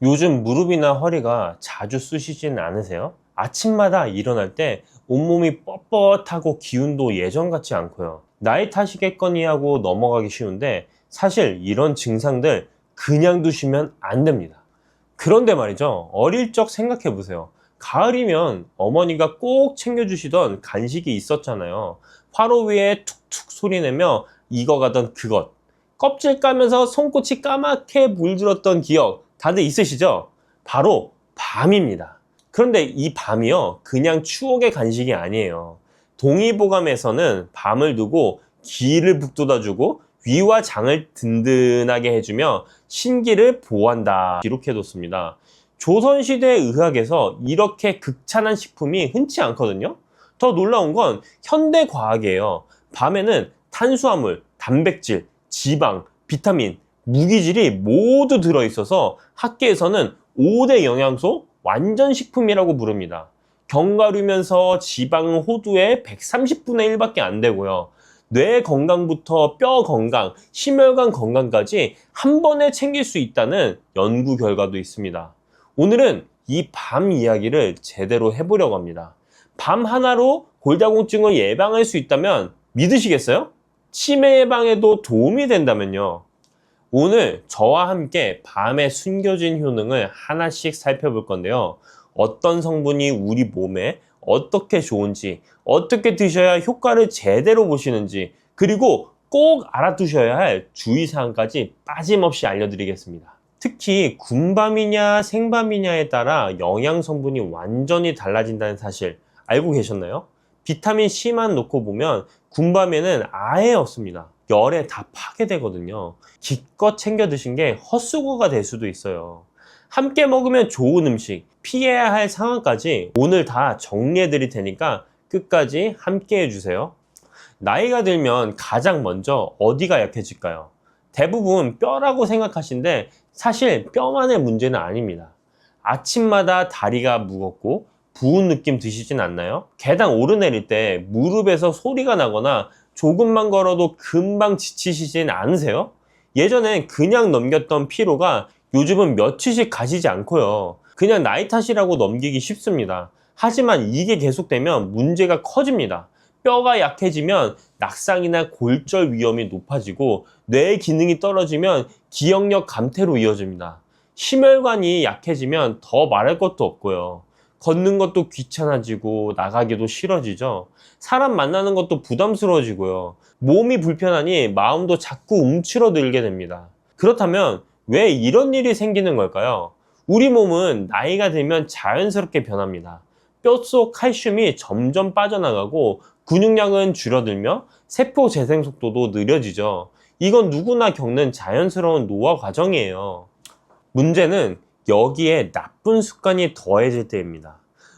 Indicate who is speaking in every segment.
Speaker 1: 요즘 무릎이나 허리가 자주 쑤시진 않으세요? 아침마다 일어날 때 온몸이 뻣뻣하고 기운도 예전 같지 않고요. 나이 탓이겠거니 하고 넘어가기 쉬운데 사실 이런 증상들 그냥 두시면 안 됩니다. 그런데 말이죠. 어릴 적 생각해 보세요. 가을이면 어머니가 꼭 챙겨주시던 간식이 있었잖아요. 화로 위에 툭툭 소리내며 익어가던 그것. 껍질 까면서 손끝이 까맣게 물들었던 기억 다들 있으시죠? 바로 밤입니다. 그런데 이 밤이요, 그냥 추억의 간식이 아니에요. 동의보감에서는 밤을 두고 기를 북돋아주고 위와 장을 든든하게 해주며 신기를 보호한다 기록해뒀습니다. 조선시대 의학에서 이렇게 극찬한 식품이 흔치 않거든요. 더 놀라운 건 현대 과학이에요. 밤에는 탄수화물, 단백질, 지방, 비타민, 무기질이 모두 들어있어서 학계에서는 5대 영양소 완전 식품이라고 부릅니다. 견과류면서 지방은 호두의 130분의 1밖에 안 되고요. 뇌 건강부터 뼈 건강, 심혈관 건강까지 한 번에 챙길 수 있다는 연구 결과도 있습니다. 오늘은 이 밤 이야기를 제대로 해보려고 합니다. 밤 하나로 골다공증을 예방할 수 있다면 믿으시겠어요? 치매 예방에도 도움이 된다면요. 오늘 저와 함께 밤에 숨겨진 효능을 하나씩 살펴볼 건데요. 어떤 성분이 우리 몸에 어떻게 좋은지, 어떻게 드셔야 효과를 제대로 보시는지, 그리고 꼭 알아두셔야 할 주의사항까지 빠짐없이 알려드리겠습니다. 특히 군밤이냐 생밤이냐에 따라 영양 성분이 완전히 달라진다는 사실 알고 계셨나요? 비타민 C만 놓고 보면 군밤에는 아예 없습니다. 열에 다 파괴되거든요. 기껏 챙겨 드신 게 헛수고가 될 수도 있어요. 함께 먹으면 좋은 음식, 피해야 할 상황까지 오늘 다 정리해 드릴 테니까 끝까지 함께 해주세요. 나이가 들면 가장 먼저 어디가 약해질까요? 대부분 뼈라고 생각하시는데 사실 뼈만의 문제는 아닙니다. 아침마다 다리가 무겁고 부은 느낌 드시진 않나요? 계단 오르내릴 때 무릎에서 소리가 나거나 조금만 걸어도 금방 지치시진 않으세요? 예전엔 그냥 넘겼던 피로가 요즘은 며칠씩 가시지 않고요. 그냥 나이 탓이라고 넘기기 쉽습니다. 하지만 이게 계속되면 문제가 커집니다. 뼈가 약해지면 낙상이나 골절 위험이 높아지고 뇌 기능이 떨어지면 기억력 감퇴로 이어집니다. 심혈관이 약해지면 더 말할 것도 없고요. 걷는 것도 귀찮아지고 나가기도 싫어지죠. 사람 만나는 것도 부담스러워지고요. 몸이 불편하니 마음도 자꾸 움츠러들게 됩니다. 그렇다면 왜 이런 일이 생기는 걸까요? 우리 몸은 나이가 들면 자연스럽게 변합니다. 뼛속 칼슘이 점점 빠져나가고 근육량은 줄어들며 세포 재생 속도도 느려지죠. 이건 누구나 겪는 자연스러운 노화 과정이에요. 문제는 여기에 나쁜 습관이 더해질 때입니다.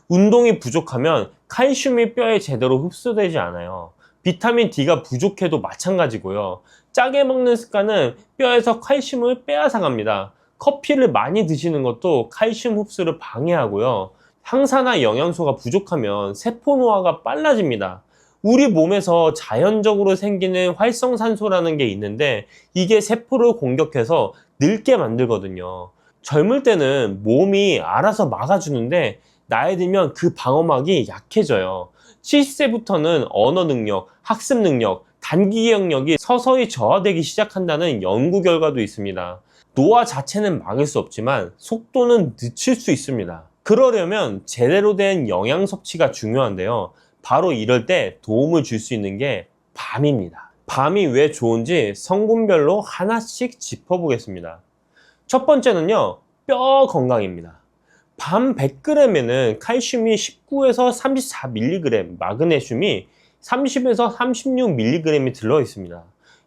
Speaker 1: 운동이 부족하면 칼슘이 뼈에 제대로 흡수되지 않아요. 비타민 D가 부족해도 마찬가지고요. 짜게 먹는 습관은 뼈에서 칼슘을 빼앗아갑니다. 커피를 많이 드시는 것도 칼슘 흡수를 방해하고요. 항산화 영양소가 부족하면 세포 노화가 빨라집니다. 우리 몸에서 자연적으로 생기는 활성산소라는 게 있는데 이게 세포를 공격해서 늙게 만들거든요. 젊을 때는 몸이 알아서 막아주는데 나이 들면 그 방어막이 약해져요. 70세부터는 언어 능력, 학습 능력, 단기 기억력이 서서히 저하되기 시작한다는 연구 결과도 있습니다. 노화 자체는 막을 수 없지만 속도는 늦출 수 있습니다. 그러려면 제대로 된 영양 섭취가 중요한데요. 바로 이럴 때 도움을 줄 수 있는 게 밤입니다. 밤이 왜 좋은지 성분별로 하나씩 짚어보겠습니다. 첫 번째는요, 뼈 건강입니다. 밤 100g에는 칼슘이 19에서 34mg, 마그네슘이 30에서 36mg이 들어있습니다.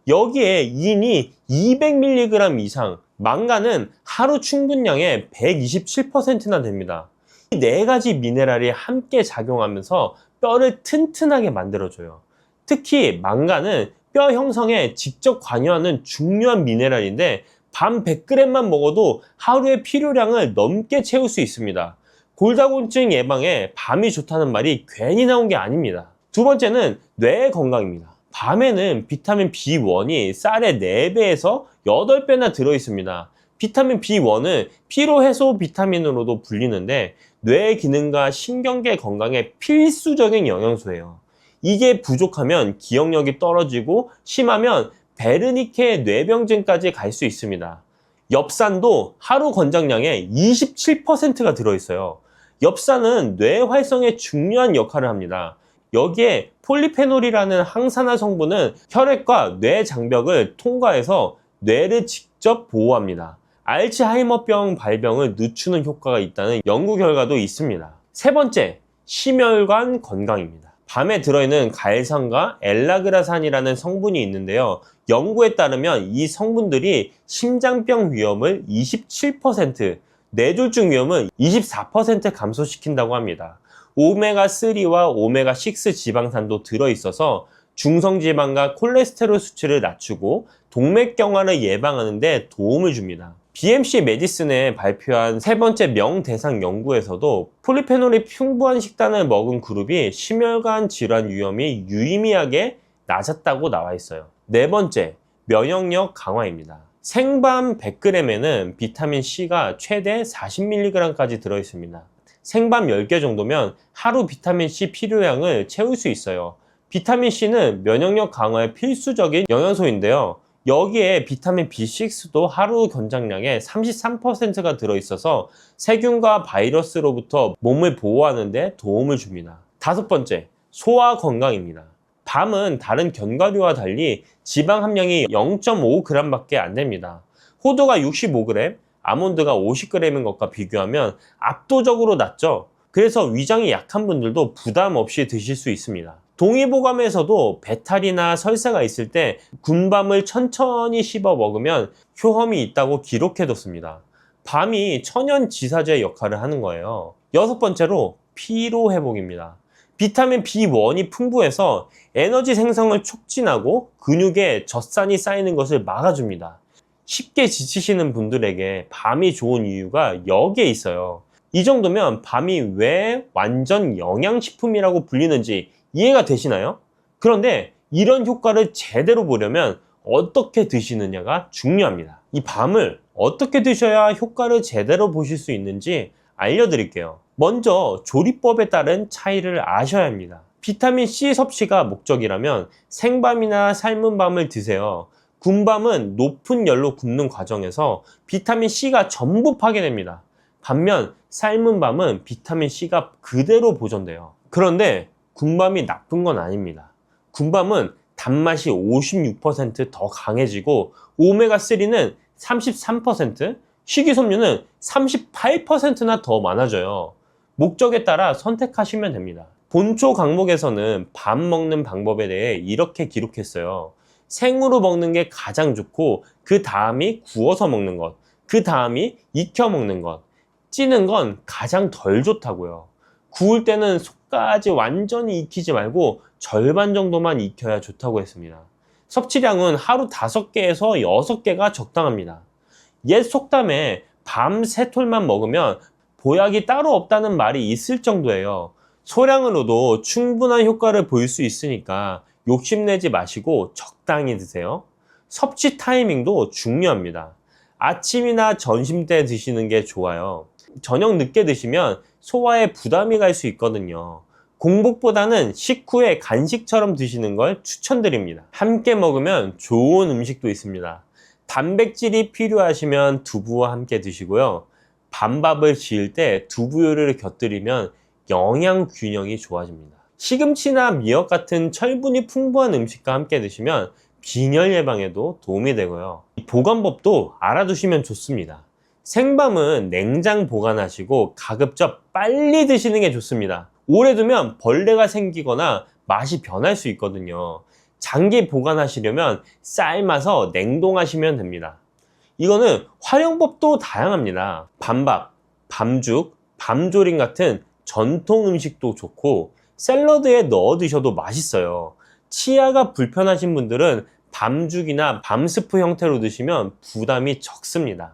Speaker 1: 여기에 인이 200mg 이상, 망간은 하루 충분량의 127%나 됩니다. 이 네 가지 미네랄이 함께 작용하면서 뼈를 튼튼하게 만들어줘요. 특히 망간은 뼈 형성에 직접 관여하는 중요한 미네랄인데 밤 100g만 먹어도 하루의 필요량을 넘게 채울 수 있습니다. 골다공증 예방에 밤이 좋다는 말이 괜히 나온 게 아닙니다. 두 번째는 뇌 건강입니다. 밤에는 비타민 B1이 쌀의 4배에서 8배나 들어있습니다. 비타민 B1은 피로 해소 비타민으로도 불리는데 뇌 기능과 신경계 건강에 필수적인 영양소예요. 이게 부족하면 기억력이 떨어지고 심하면 베르니케 뇌병증까지 갈 수 있습니다. 엽산도 하루 권장량의 27%가 들어있어요. 엽산은 뇌 활성에 중요한 역할을 합니다. 여기에 폴리페놀이라는 항산화 성분은 혈액과 뇌 장벽을 통과해서 뇌를 직접 보호합니다. 알츠하이머병 발병을 늦추는 효과가 있다는 연구 결과도 있습니다. 세 번째, 심혈관 건강입니다. 밤에 들어있는 갈산과 엘라그라산이라는 성분이 있는데요. 연구에 따르면 이 성분들이 심장병 위험을 27%, 뇌졸중 위험을 24% 감소시킨다고 합니다. 오메가3와 오메가6 지방산도 들어있어서 중성지방과 콜레스테롤 수치를 낮추고 동맥경화를 예방하는 데 도움을 줍니다. BMC 메디슨에 발표한 세 번째 명대상 연구에서도 폴리페놀이 풍부한 식단을 먹은 그룹이 심혈관 질환 위험이 유의미하게 낮았다고 나와 있어요. 네 번째, 면역력 강화입니다. 생밤 100g에는 비타민 C가 최대 40mg까지 들어있습니다. 생밤 10개 정도면 하루 비타민 C 필요량을 채울 수 있어요. 비타민 C는 면역력 강화에 필수적인 영양소인데요. 여기에 비타민 B6도 하루 권장량의 33%가 들어있어서 세균과 바이러스로부터 몸을 보호하는 데 도움을 줍니다. 다섯 번째, 소화 건강입니다. 밤은 다른 견과류와 달리 지방 함량이 0.5g 밖에 안 됩니다. 호두가 65g, 아몬드가 50g인 것과 비교하면 압도적으로 낮죠. 그래서 위장이 약한 분들도 부담 없이 드실 수 있습니다. 동의보감에서도 배탈이나 설사가 있을 때 군밤을 천천히 씹어 먹으면 효험이 있다고 기록해뒀습니다. 밤이 천연지사제 역할을 하는 거예요. 여섯 번째로 피로 회복입니다. 비타민 B1이 풍부해서 에너지 생성을 촉진하고 근육에 젖산이 쌓이는 것을 막아줍니다. 쉽게 지치시는 분들에게 밤이 좋은 이유가 여기에 있어요. 이 정도면 밤이 왜 완전 영양식품이라고 불리는지 이해가 되시나요? 그런데 이런 효과를 제대로 보려면 어떻게 드시느냐가 중요합니다. 이 밤을 어떻게 드셔야 효과를 제대로 보실 수 있는지 알려드릴게요. 먼저 조리법에 따른 차이를 아셔야 합니다. 비타민 C 섭취가 목적이라면 생밤이나 삶은 밤을 드세요. 군밤은 높은 열로 굽는 과정에서 비타민 C가 전부 파괴됩니다. 반면 삶은 밤은 비타민 C가 그대로 보존돼요. 그런데 군밤이 나쁜 건 아닙니다. 군밤은 단맛이 56%더 강해지고 오메가3는 33%, 식이섬유는 38%나 더 많아져요. 목적에 따라 선택하시면 됩니다. 본초 강목에서는 밤 먹는 방법에 대해 이렇게 기록했어요. 생으로 먹는 게 가장 좋고 그 다음이 구워서 먹는 것, 그 다음이 익혀 먹는 것, 찌는 건 가장 덜 좋다고요. 구울 때는 속까지 완전히 익히지 말고 절반 정도만 익혀야 좋다고 했습니다. 섭취량은 하루 5개에서 6개가 적당합니다. 옛 속담에 밤 3톨만 먹으면 보약이 따로 없다는 말이 있을 정도예요. 소량으로도 충분한 효과를 볼 수 있으니까 욕심내지 마시고 적당히 드세요. 섭취 타이밍도 중요합니다. 아침이나 점심 때 드시는 게 좋아요. 저녁 늦게 드시면 소화에 부담이 갈 수 있거든요. 공복보다는 식후에 간식처럼 드시는 걸 추천드립니다. 함께 먹으면 좋은 음식도 있습니다. 단백질이 필요하시면 두부와 함께 드시고요. 밤밥을 지을 때 두부요리를 곁들이면 영양 균형이 좋아집니다. 시금치나 미역 같은 철분이 풍부한 음식과 함께 드시면 빈혈 예방에도 도움이 되고요. 보관법도 알아두시면 좋습니다. 생밤은 냉장 보관하시고 가급적 빨리 드시는 게 좋습니다. 오래 두면 벌레가 생기거나 맛이 변할 수 있거든요. 장기 보관하시려면 삶아서 냉동하시면 됩니다. 이거는 활용법도 다양합니다. 밤밥, 밤죽, 밤조림 같은 전통 음식도 좋고 샐러드에 넣어 드셔도 맛있어요. 치아가 불편하신 분들은 밤죽이나 밤스프 형태로 드시면 부담이 적습니다.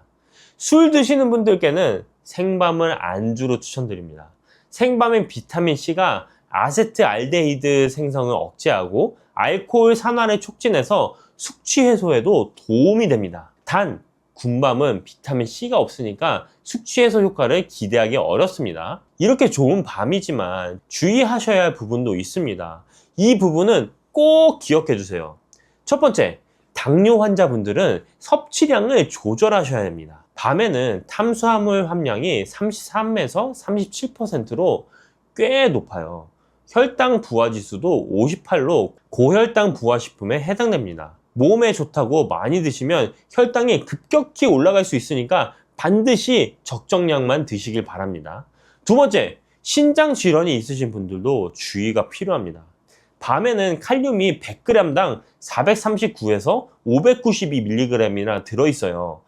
Speaker 1: 술 드시는 분들께는 생밤을 안주로 추천드립니다. 생밤엔 비타민C가 아세트알데히드 생성을 억제하고 알코올 산화를 촉진해서 숙취 해소에도 도움이 됩니다. 단, 군밤은 비타민 C가 없으니까 숙취해소 효과를 기대하기 어렵습니다. 이렇게 좋은 밤이지만 주의하셔야 할 부분도 있습니다. 이 부분은 꼭 기억해 주세요. 첫 번째, 당뇨 환자분들은 섭취량을 조절하셔야 합니다. 밤에는 탄수화물 함량이 33에서 37%로 꽤 높아요. 혈당 부하 지수도 58로 고혈당 부하 식품에 해당됩니다. 몸에 좋다고 많이 드시면 혈당이 급격히 올라갈 수 있으니까 반드시 적정량만 드시길 바랍니다. 두 번째, 신장 질환이 있으신 분들도 주의가 필요합니다. 밤에는 칼륨이 100g당 439에서 592mg이나 들어있어요.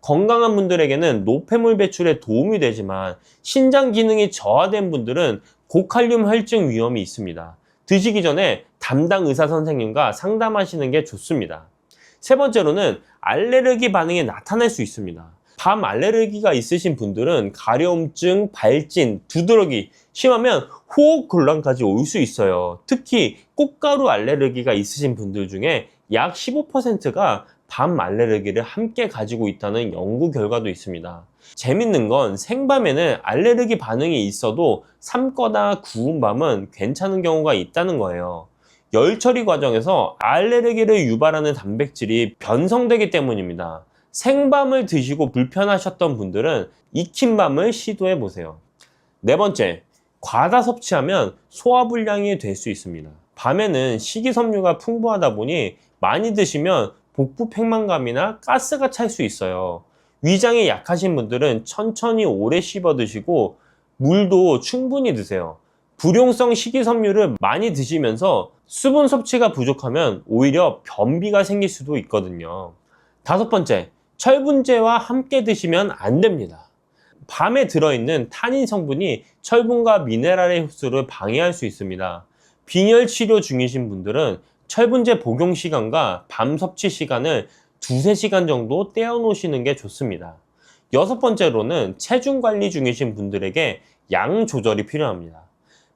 Speaker 1: 건강한 분들에게는 노폐물 배출에 도움이 되지만 신장 기능이 저하된 분들은 고칼륨 혈증 위험이 있습니다. 드시기 전에 담당 의사 선생님과 상담하시는 게 좋습니다. 세 번째로는 알레르기 반응이 나타날 수 있습니다. 밤 알레르기가 있으신 분들은 가려움증, 발진, 두드러기, 심하면 호흡 곤란까지 올 수 있어요. 특히 꽃가루 알레르기가 있으신 분들 중에 약 15%가 밤 알레르기를 함께 가지고 있다는 연구 결과도 있습니다. 재밌는 건 생밤에는 알레르기 반응이 있어도 삶거나 구운 밤은 괜찮은 경우가 있다는 거예요. 열 처리 과정에서 알레르기를 유발하는 단백질이 변성되기 때문입니다. 생밤을 드시고 불편하셨던 분들은 익힌 밤을 시도해 보세요. 네 번째, 과다 섭취하면 소화불량이 될 수 있습니다. 밤에는 식이섬유가 풍부하다 보니 많이 드시면 복부 팽만감이나 가스가 찰 수 있어요. 위장이 약하신 분들은 천천히 오래 씹어 드시고 물도 충분히 드세요. 불용성 식이섬유를 많이 드시면서 수분 섭취가 부족하면 오히려 변비가 생길 수도 있거든요. 다섯 번째, 철분제와 함께 드시면 안 됩니다. 밤에 들어있는 타닌 성분이 철분과 미네랄의 흡수를 방해할 수 있습니다. 빈혈 치료 중이신 분들은 철분제 복용 시간과 밤 섭취 시간을 2~3시간 정도 떼어 놓으시는 게 좋습니다. 여섯 번째로는 체중 관리 중이신 분들에게 양 조절이 필요합니다.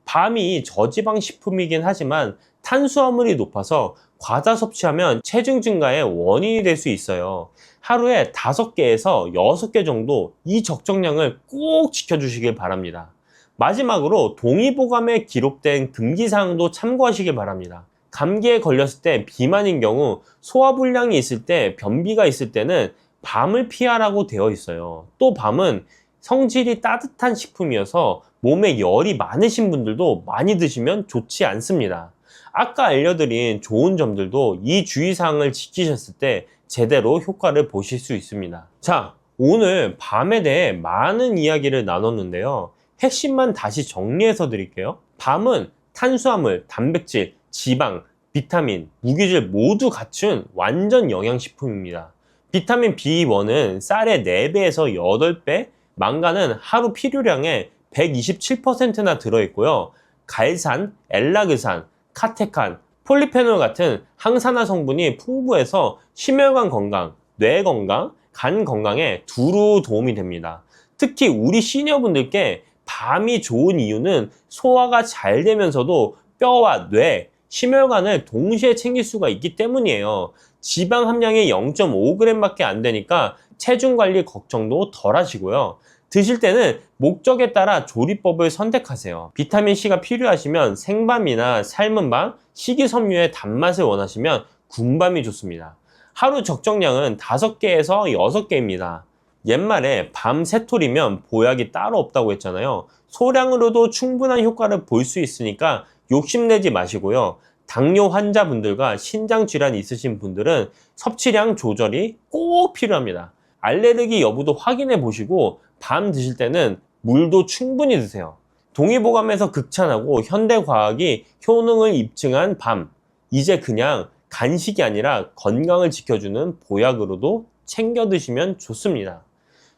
Speaker 1: 밤이 저지방 식품이긴 하지만 탄수화물이 높아서 과다 섭취하면 체중 증가의 원인이 될 수 있어요. 하루에 5개에서 6개 정도 이 적정량을 꼭 지켜주시길 바랍니다. 마지막으로 동의보감에 기록된 금기사항도 참고하시길 바랍니다. 감기에 걸렸을 때 비만인 경우 소화불량이 있을 때 변비가 있을 때는 밤을 피하라고 되어 있어요. 또 밤은 성질이 따뜻한 식품이어서 몸에 열이 많으신 분들도 많이 드시면 좋지 않습니다. 아까 알려드린 좋은 점들도 이 주의사항을 지키셨을 때 제대로 효과를 보실 수 있습니다. 자, 오늘 밤에 대해 많은 이야기를 나눴는데요. 핵심만 다시 정리해서 드릴게요. 밤은 탄수화물, 단백질, 지방, 비타민, 무기질 모두 갖춘 완전 영양식품입니다. 비타민 B1은 쌀의 4배에서 8배, 망간은 하루 필요량의 127%나 들어있고요. 갈산, 엘라그산, 카테칸, 폴리페놀 같은 항산화 성분이 풍부해서 심혈관 건강, 뇌 건강, 간 건강에 두루 도움이 됩니다. 특히 우리 시니어분들께 밤이 좋은 이유는 소화가 잘 되면서도 뼈와 뇌, 심혈관을 동시에 챙길 수가 있기 때문이에요. 지방 함량이 0.5g밖에 안 되니까 체중 관리 걱정도 덜 하시고요. 드실 때는 목적에 따라 조리법을 선택하세요. 비타민C가 필요하시면 생밤이나 삶은 밤, 식이섬유의 단맛을 원하시면 군밤이 좋습니다. 하루 적정량은 5개에서 6개입니다. 옛말에 밤 3톨이면 보약이 따로 없다고 했잖아요. 소량으로도 충분한 효과를 볼 수 있으니까 욕심내지 마시고요. 당뇨 환자분들과 신장 질환이 있으신 분들은 섭취량 조절이 꼭 필요합니다. 알레르기 여부도 확인해 보시고 밤 드실 때는 물도 충분히 드세요. 동의보감에서 극찬하고 현대과학이 효능을 입증한 밤, 이제 그냥 간식이 아니라 건강을 지켜주는 보약으로도 챙겨 드시면 좋습니다.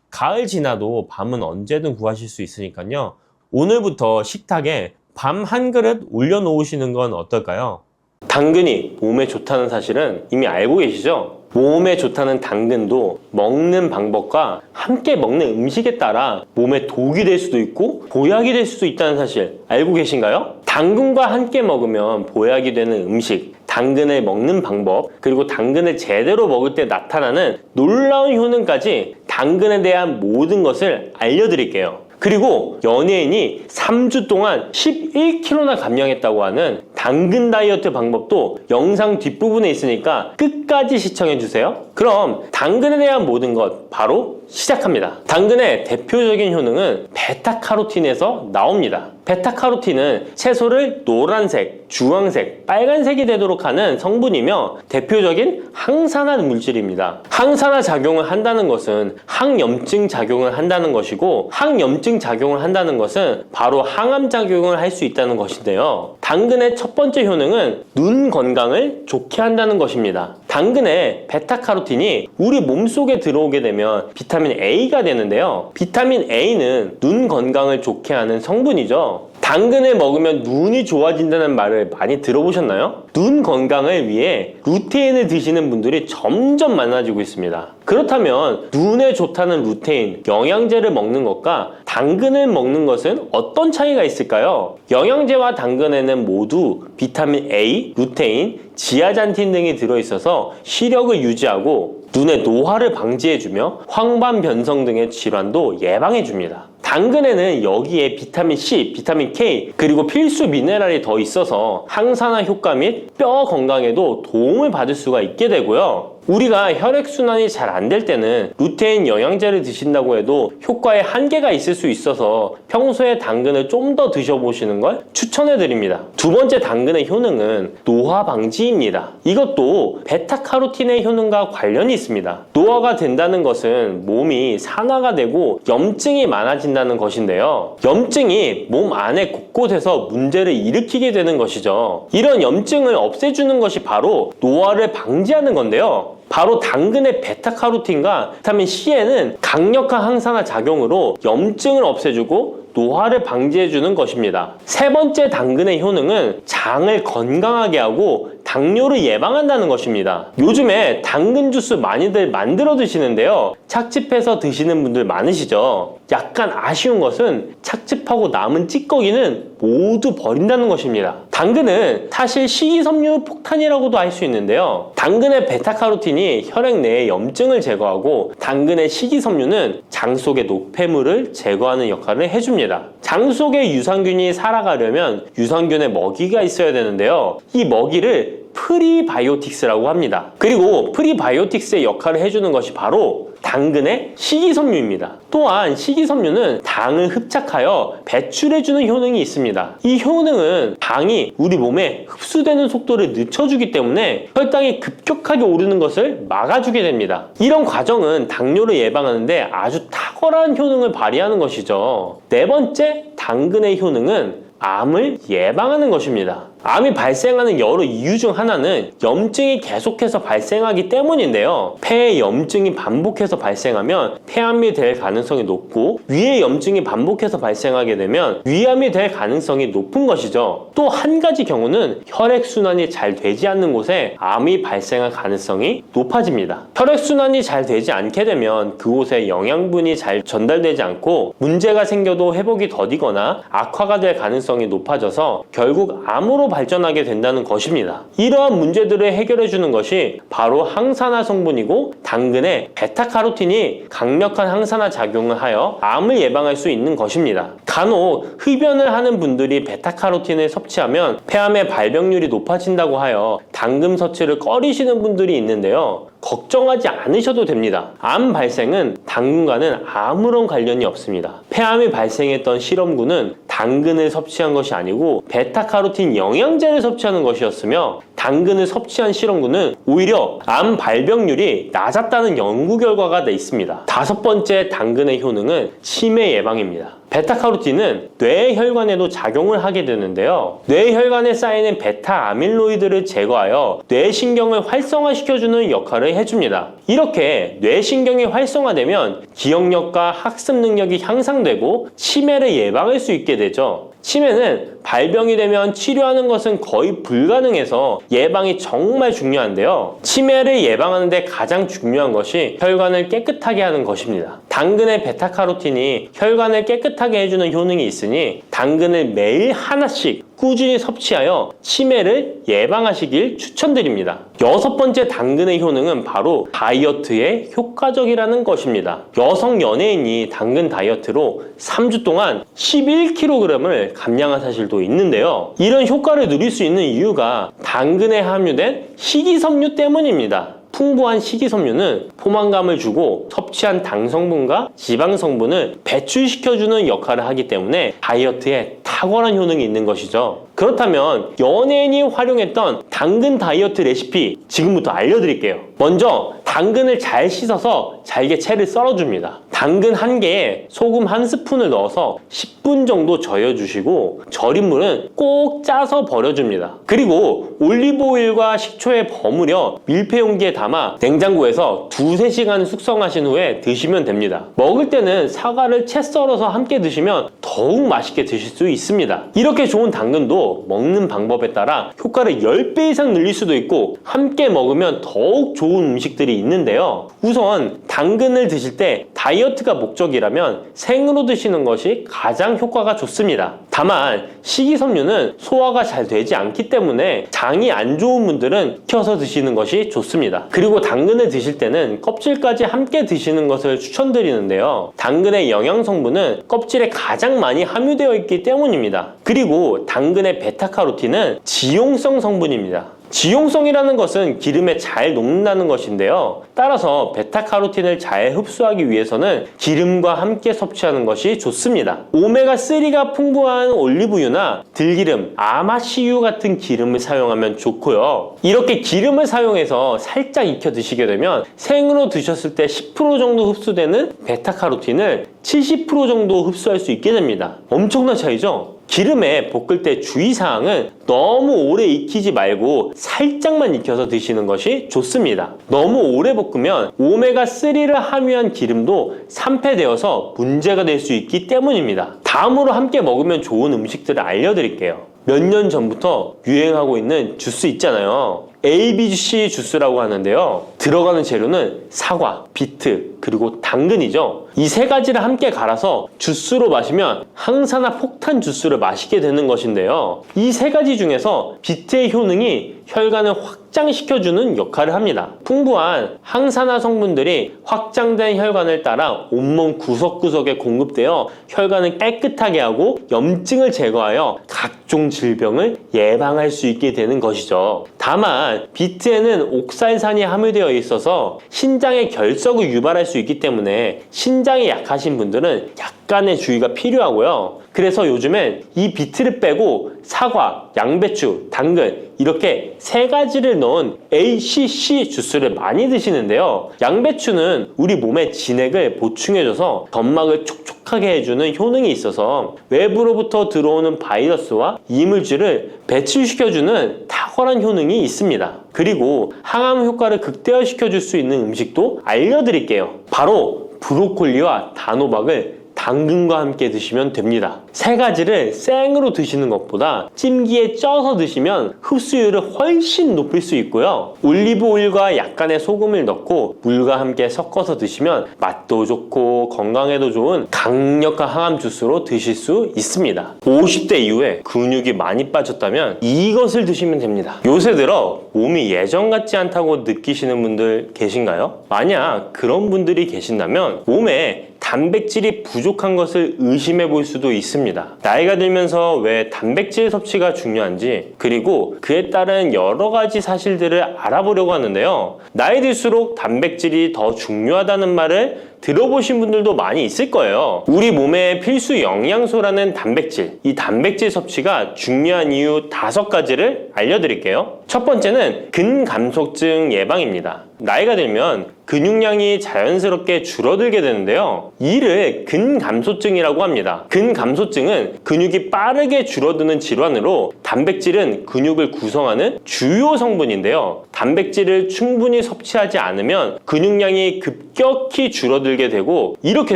Speaker 1: 가을 지나도 밤은 언제든 구하실 수 있으니까요. 오늘부터 식탁에 밤 한 그릇 올려놓으시는 건 어떨까요? 당근이 몸에 좋다는 사실은 이미 알고 계시죠? 몸에 좋다는 당근도 먹는 방법과 함께 먹는 음식에 따라 몸에 독이 될 수도 있고 보약이 될 수도 있다는 사실 알고 계신가요? 당근과 함께 먹으면 보약이 되는 음식, 당근을 먹는 방법, 그리고 당근을 제대로 먹을 때 나타나는 놀라운 효능까지 당근에 대한 모든 것을 알려드릴게요. 그리고 연예인이 3주 동안 11kg나 감량했다고 하는 당근 다이어트 방법도 영상 뒷부분에 있으니까 끝까지 시청해주세요. 그럼 당근에 대한 모든 것 바로 시작합니다. 당근의 대표적인 효능은 베타카로틴에서 나옵니다. 베타카로틴은 채소를 노란색, 주황색, 빨간색이 되도록 하는 성분이며 대표적인 항산화 물질입니다. 항산화 작용을 한다는 것은 항염증 작용을 한다는 것이고, 항염증 작용을 한다는 것은 바로 항암 작용을 할 수 있다는 것인데요. 당근의 첫 번째 효능은 눈 건강을 좋게 한다는 것입니다. 당근의 베타카로틴이 우리 몸속에 들어오게 되면 비타민 A가 되는데요. 비타민 A는 눈 건강을 좋게 하는 성분이죠. 당근을 먹으면 눈이 좋아진다는 말을 많이 들어보셨나요? 눈 건강을 위해 루테인을 드시는 분들이 점점 많아지고 있습니다. 그렇다면 눈에 좋다는 루테인, 영양제를 먹는 것과 당근을 먹는 것은 어떤 차이가 있을까요? 영양제와 당근에는 모두 비타민 A, 루테인, 지아잔틴 등이 들어있어서 시력을 유지하고 눈의 노화를 방지해주며 황반 변성 등의 질환도 예방해줍니다. 당근에는 여기에 비타민 C, 비타민 K, 그리고 필수 미네랄이 더 있어서 항산화 효과 및 뼈 건강에도 도움을 받을 수가 있게 되고요. 우리가 혈액순환이 잘 안 될 때는 루테인 영양제를 드신다고 해도 효과에 한계가 있을 수 있어서 평소에 당근을 좀 더 드셔보시는 걸 추천해드립니다. 두 번째 당근의 효능은 노화 방지입니다. 이것도 베타카로틴의 효능과 관련이 있습니다. 노화가 된다는 것은 몸이 산화가 되고 염증이 많아진다는 것인데요. 염증이 몸 안에 곳곳에서 문제를 일으키게 되는 것이죠. 이런 염증을 없애주는 것이 바로 노화를 방지하는 건데요. 바로 당근의 베타카로틴과 비타민 C에는 강력한 항산화 작용으로 염증을 없애주고 노화를 방지해주는 것입니다. 세 번째 당근의 효능은 장을 건강하게 하고 당뇨를 예방한다는 것입니다. 요즘에 당근 주스 많이들 만들어 드시는데요. 착즙해서 드시는 분들 많으시죠? 약간 아쉬운 것은 착즙하고 남은 찌꺼기는 모두 버린다는 것입니다. 당근은 사실 식이섬유 폭탄이라고도 할 수 있는데요. 당근의 베타카로틴이 혈액 내의 염증을 제거하고 당근의 식이섬유는 장 속의 노폐물을 제거하는 역할을 해줍니다. 장 속에 유산균이 살아가려면 유산균의 먹이가 있어야 되는데요. 이 먹이를 프리바이오틱스라고 합니다. 그리고 프리바이오틱스의 역할을 해주는 것이 바로 당근의 식이섬유입니다. 또한 식이섬유는 당을 흡착하여 배출해주는 효능이 있습니다. 이 효능은 당이 우리 몸에 흡수되는 속도를 늦춰주기 때문에 혈당이 급격하게 오르는 것을 막아주게 됩니다. 이런 과정은 당뇨를 예방하는데 아주 탁월한 효능을 발휘하는 것이죠. 네 번째 당근의 효능은 암을 예방하는 것입니다. 암이 발생하는 여러 이유 중 하나는 염증이 계속해서 발생하기 때문인데요. 폐에 염증이 반복해서 발생하면 폐암이 될 가능성이 높고 위에 염증이 반복해서 발생하게 되면 위암이 될 가능성이 높은 것이죠. 또 한 가지 경우는 혈액순환이 잘 되지 않는 곳에 암이 발생할 가능성이 높아집니다. 혈액순환이 잘 되지 않게 되면 그곳에 영양분이 잘 전달되지 않고 문제가 생겨도 회복이 더디거나 악화가 될 가능성이 높아져서 결국 암으로 발전하게 된다는 것입니다. 이러한 문제들을 해결해 주는 것이 바로 항산화 성분이고 당근의 베타카로틴이 강력한 항산화 작용을 하여 암을 예방할 수 있는 것입니다. 간혹 흡연을 하는 분들이 베타카로틴을 섭취하면 폐암의 발병률이 높아진다고 하여 당근 섭취를 꺼리시는 분들이 있는데요. 걱정하지 않으셔도 됩니다. 암 발생은 당근과는 아무런 관련이 없습니다. 폐암이 발생했던 실험군은 당근을 섭취한 것이 아니고 베타카로틴 영양제를 섭취하는 것이었으며 당근을 섭취한 실험군은 오히려 암 발병률이 낮았다는 연구 결과가 있습니다. 다섯 번째 당근의 효능은 치매 예방입니다. 베타카로틴은 뇌혈관에도 작용을 하게 되는데요. 뇌혈관에 쌓이는 베타 아밀로이드를 제거하여 뇌신경을 활성화시켜주는 역할을 해줍니다. 이렇게 뇌신경이 활성화되면 기억력과 학습 능력이 향상되고 치매를 예방할 수 있게 되죠. 치매는 발병이 되면 치료하는 것은 거의 불가능해서 예방이 정말 중요한데요. 치매를 예방하는데 가장 중요한 것이 혈관을 깨끗하게 하는 것입니다. 당근의 베타카로틴이 혈관을 깨끗하게 해주는 효능이 있으니 당근을 매일 하나씩 꾸준히 섭취하여 치매를 예방하시길 추천드립니다. 6번째 당근의 효능은 바로 다이어트에 효과적이라는 것입니다. 여성 연예인이 당근 다이어트로 3주 동안 11kg을 감량한 사실도 있는데요. 이런 효과를 누릴 수 있는 이유가 당근에 함유된 식이섬유 때문입니다. 풍부한 식이섬유는 포만감을 주고 섭취한 당 성분과 지방 성분을 배출시켜주는 역할을 하기 때문에 다이어트에 탁월한 효능이 있는 것이죠. 그렇다면 연예인이 활용했던 당근 다이어트 레시피 지금부터 알려드릴게요. 먼저 당근을 잘 씻어서 잘게 채를 썰어줍니다. 당근 1개에 소금 1스푼을 넣어서 10분 정도 저어주시고 절인 물은 꼭 짜서 버려줍니다. 그리고 올리브오일과 식초에 버무려 밀폐용기에 담아 냉장고에서 2~3시간 숙성하신 후에 드시면 됩니다. 먹을 때는 사과를 채 썰어서 함께 드시면 더욱 맛있게 드실 수 있습니다. 이렇게 좋은 당근도 먹는 방법에 따라 효과를 10배 이상 늘릴 수도 있고 함께 먹으면 더욱 좋은 음식들이 있는데요. 우선 당근을 드실 때 다이어트가 목적이라면 생으로 드시는 것이 가장 효과가 좋습니다. 다만 식이섬유는 소화가 잘 되지 않기 때문에 장이 안 좋은 분들은 익혀서 드시는 것이 좋습니다. 그리고 당근을 드실 때는 껍질까지 함께 드시는 것을 추천드리는데요. 당근의 영양 성분은 껍질에 가장 많이 함유되어 있기 때문입니다. 그리고 당근의 베타카로틴은 지용성 성분입니다. 지용성이라는 것은 기름에 잘 녹는다는 것인데요. 따라서 베타카로틴을 잘 흡수하기 위해서는 기름과 함께 섭취하는 것이 좋습니다. 오메가3가 풍부한 올리브유나 들기름, 아마씨유 같은 기름을 사용하면 좋고요. 이렇게 기름을 사용해서 살짝 익혀 드시게 되면 생으로 드셨을 때 10% 정도 흡수되는 베타카로틴을 70% 정도 흡수할 수 있게 됩니다. 엄청난 차이죠? 기름에 볶을 때 주의사항은 너무 오래 익히지 말고 살짝만 익혀서 드시는 것이 좋습니다. 너무 오래 볶으면 오메가3를 함유한 기름도 산패되어서 문제가 될 수 있기 때문입니다. 다음으로 함께 먹으면 좋은 음식들을 알려드릴게요. 몇 년 전부터 유행하고 있는 주스 있잖아요. ABC 주스라고 하는데요. 들어가는 재료는 사과, 비트, 그리고 당근이죠. 이 3가지를 함께 갈아서 주스로 마시면 항산화 폭탄 주스를 마시게 되는 것인데요. 이 3가지 중에서 비트의 효능이 혈관을 확장시켜주는 역할을 합니다. 풍부한 항산화 성분들이 확장된 혈관을 따라 온몸 구석구석에 공급되어 혈관을 깨끗하게 하고 염증을 제거하여 각종 질병을 예방할 수 있게 되는 것이죠. 다만 비트에는 옥살산이 함유되어 있어서 신장의 결석을 유발할 수 있기 때문에 신장이 약하신 분들은 약간의 주의가 필요하고요. 그래서 요즘엔 이 비트를 빼고 사과, 양배추, 당근 이렇게 3가지를 넣은 ACC 주스를 많이 드시는데요. 양배추는 우리 몸의 진액을 보충해줘서 점막을 촉촉하게 해주는 효능이 있어서 외부로부터 들어오는 바이러스와 이물질을 배출시켜주는 탁월한 효능이 있습니다. 그리고 항암 효과를 극대화시켜줄 수 있는 음식도 알려드릴게요. 바로 브로콜리와 단호박을 당근과 함께 드시면 됩니다. 3가지를 생으로 드시는 것보다 찜기에 쪄서 드시면 흡수율을 훨씬 높일 수 있고요. 올리브 오일과 약간의 소금을 넣고 물과 함께 섞어서 드시면 맛도 좋고 건강에도 좋은 강력한 항암 주스로 드실 수 있습니다. 50대 이후에 근육이 많이 빠졌다면 이것을 드시면 됩니다. 요새 들어 몸이 예전 같지 않다고 느끼시는 분들 계신가요? 만약 그런 분들이 계신다면 몸에 단백질이 부족한 것을 의심해 볼 수도 있습니다. 나이가 들면서 왜 단백질 섭취가 중요한지 그리고 그에 따른 여러 가지 사실들을 알아보려고 하는데요. 나이 들수록 단백질이 더 중요하다는 말을 들어보신 분들도 많이 있을 거예요. 우리 몸의 필수 영양소라는 단백질, 이 단백질 섭취가 중요한 이유 5가지를 알려드릴게요. 첫 번째는 근감소증 예방입니다. 나이가 들면 근육량이 자연스럽게 줄어들게 되는데요. 이를 근감소증이라고 합니다. 근감소증은 근육이 빠르게 줄어드는 질환으로 단백질은 근육을 구성하는 주요 성분인데요. 단백질을 충분히 섭취하지 않으면 근육량이 급격히 줄어들 줄어들게 되고, 이렇게